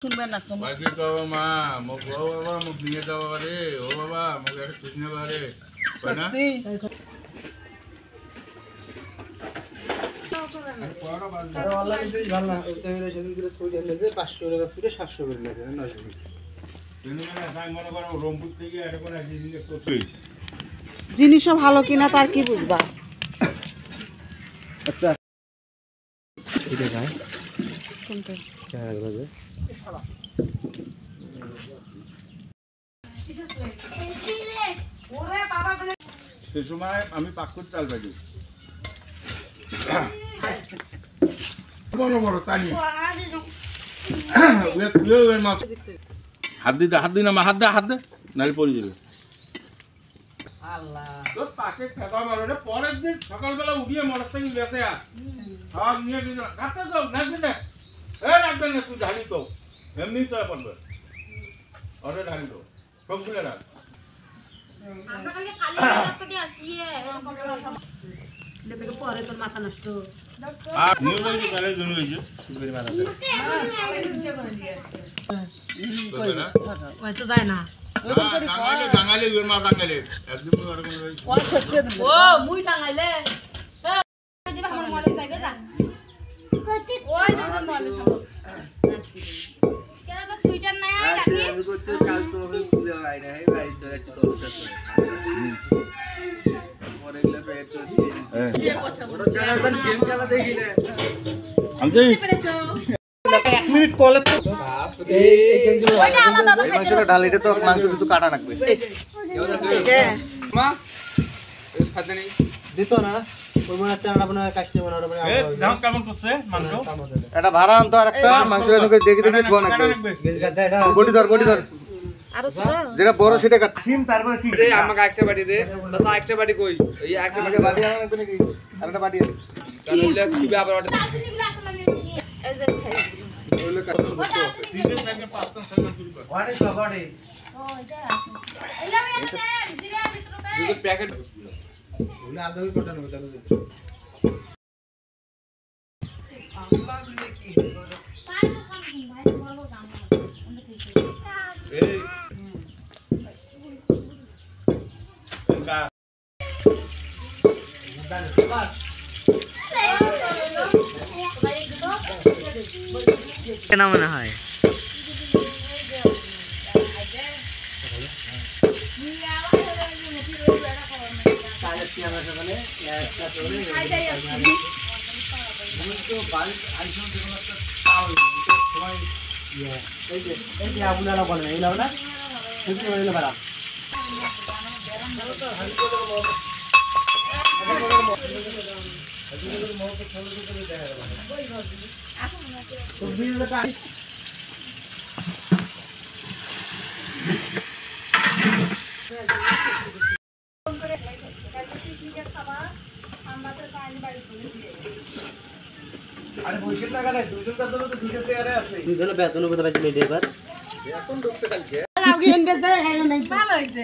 শুনবে না তুমি বাকি কও মা মোক ও বাবা মোক নিয়ে যাও বারে ও বাবা মোক একটা চিনে বারে কই না আরে অনলাইন থেকে ভালো না ওই সেমিনেশন করে সুইট এনে যে 500 টাকা সুইটে 700 করে লাগে 900 টাকা তুমি না সাই মনে করো রংপুর থেকে এটা কোন জিনিস করতেই জিনিসও ভালো কিনা তার কি বুঝবা আচ্ছা এটা ভাই কোনটা 4 বাজে সেই সময় আমি পাকুর চাল বাজি বড় বড় তানি হাত দি না হাত দে নালে পড়ে যাবে আল্লাহ তো পাকে খাওয়া মারো পরের দিন সকালবেলা উঠিয়ে মোটরসাইকেল বেসে আর সব নিয়ে দিল রাখতে দাও নাকবে না রাখবে না তুই ঢালি তো এমনি চলে পড়বে অরে ঢালি তো সবগুলো রাখ পরে তোর মাথা নষ্ট আর নিয়ে যাই কালে জন্য হইছে সুবের মারা ওই তো যায় না টাঙ্গাইলে বের মা টাঙ্গাইলে একদম ও মুই টাঙ্গাইলে দিবা আমার মলে যাইবে যা ওই দুজন মলে সব কেন তো সুইটার নাই আই রাখি আমি করতে কাল তো আমি পুরো আই না হে ভাই তো একটু করতে পরে গেলে পেট তো ওটা জানার গেম খেলা দেখি না আনজি 1 মিনিট কলে তো এই গেঞ্জি মাংসটা ঢালিতে তো মাংস কিছু কাটা লাগবে মা এই খাদনি দিত না ওই মনে চানা বানা কাস্টমার আর মানে এই দাম কেমন করছে মাংস এটা ভাড়া আনতো আর একটা মাংসটা তোকে দেখি দেখি ধোয়া লাগবে এটা বডি ধর আর সুরা যেটা বড় সেটা কাট সিম তারপরে কি রে আমাকে একটা বাটি দে দাদা একটা বাটি কই এই একটা বাটি আমাকে নাকি আরেকটা বাটি আছে কারণ হইলে কি আবার অর্ডার এই যে খাই হইলে কত বস্তু আছে তিনজন থেকে পাঁচজন ছয়জন শুরু কর হোয়াট ইজ বাটি ও এটা এলা আমি আছে জিরা ভিতরে দুটো প্যাকেট ওলা আদমি কোটা নেব তাহলে এই কা কেন মনে হয় আরে বইছেন টাকা নাই দুজন কাজ তো দুজন পেয়ারে আছে দুজন বেতন কত পাইছিল এবার এখন ঢুকতে কালকে আগে এনবে দে খাইও নাই ভালো হইছে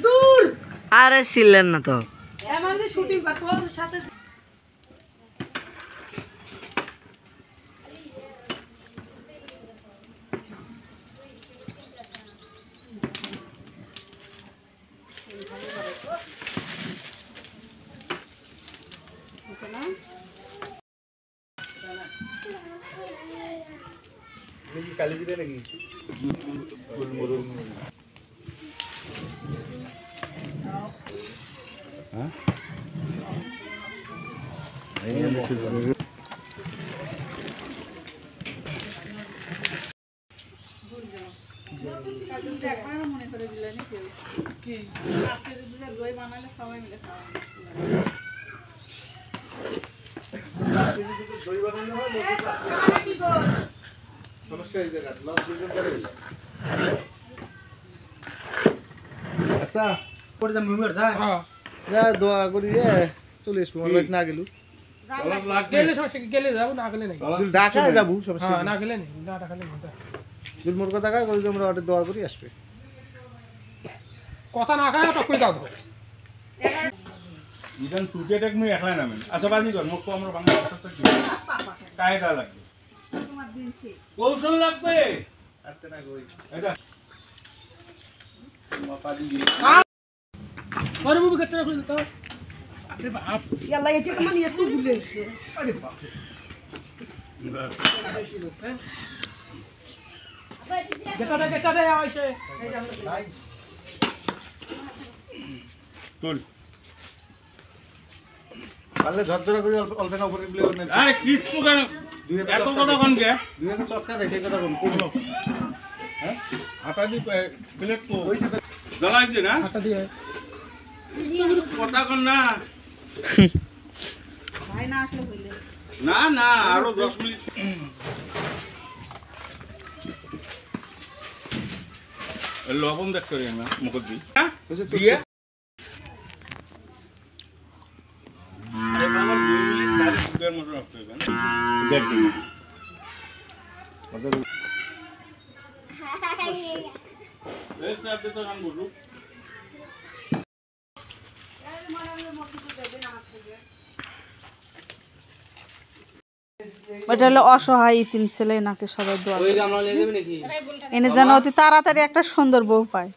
দূর আরে ছিলেন না তো এমন যে শুটিং কর তোর সাথে কালি দিলে নাকি হ্যাঁ মনে করে দিলেন কি আজকে যদি দই বানালে সবাই মিলে খাওয়া দই বানানো হয় সমস্যা এই জায়গা লস দুজন করে আচ্ছা পরে যা মুমির যা যা দোয়া করি রে চলে আসবো আমার না গেলু গেলে সমস্যা গেলে যাবো না গেলে নাই ঢাকা যাবো সমস্যা না গেলে নেই না টাকা নেই দুল মোর কথা কই যে আমরা অর্ডার দোয়া করি আসবে কথা না খায় টক করে দাও ইদান তুই দেখ মুই একলাই নামেন আচ্ছা বাজি কর মোক আমরা বাংলা ভাষাটা কি কায়দা লাগবে তোমার দিন সে কৌশল লাগবে আতে না কই এটা মাপাদি দিই আরে মুভি করতে রাখুন তো আরে বাপ ইয়াল্লা এটা কেমন এত ভুলেছে আরে বাপ গেটা দে আইছে তোল পারলে ঝরঝরা করে অল্প না উপরে প্লে করতে আরে কিচ্ছু কেন এত কথা কোন কে দুই একটা চটকা দেয় সেই কথা কোন হ্যাঁ হাতা দি প্লেট তো জ্বালাইছে না হাতটা দিয়ে কথা কোন না ভাই না আসলে হইলে না না আরো 10 মিনিট লবণ দেখ করি না মুখত দি হ্যাঁ দিয়ে আরে আমার 2 মিনিট গাড়ি ফুটের মতো রাখতে হবে না দেখ দিই এই চাপ দে তো গান বলু ওটা হলো অসহায় ইতিম ছেলে নাকি সবাই দোয়া এনে যেন অতি তাড়াতাড়ি একটা সুন্দর বউ পায়।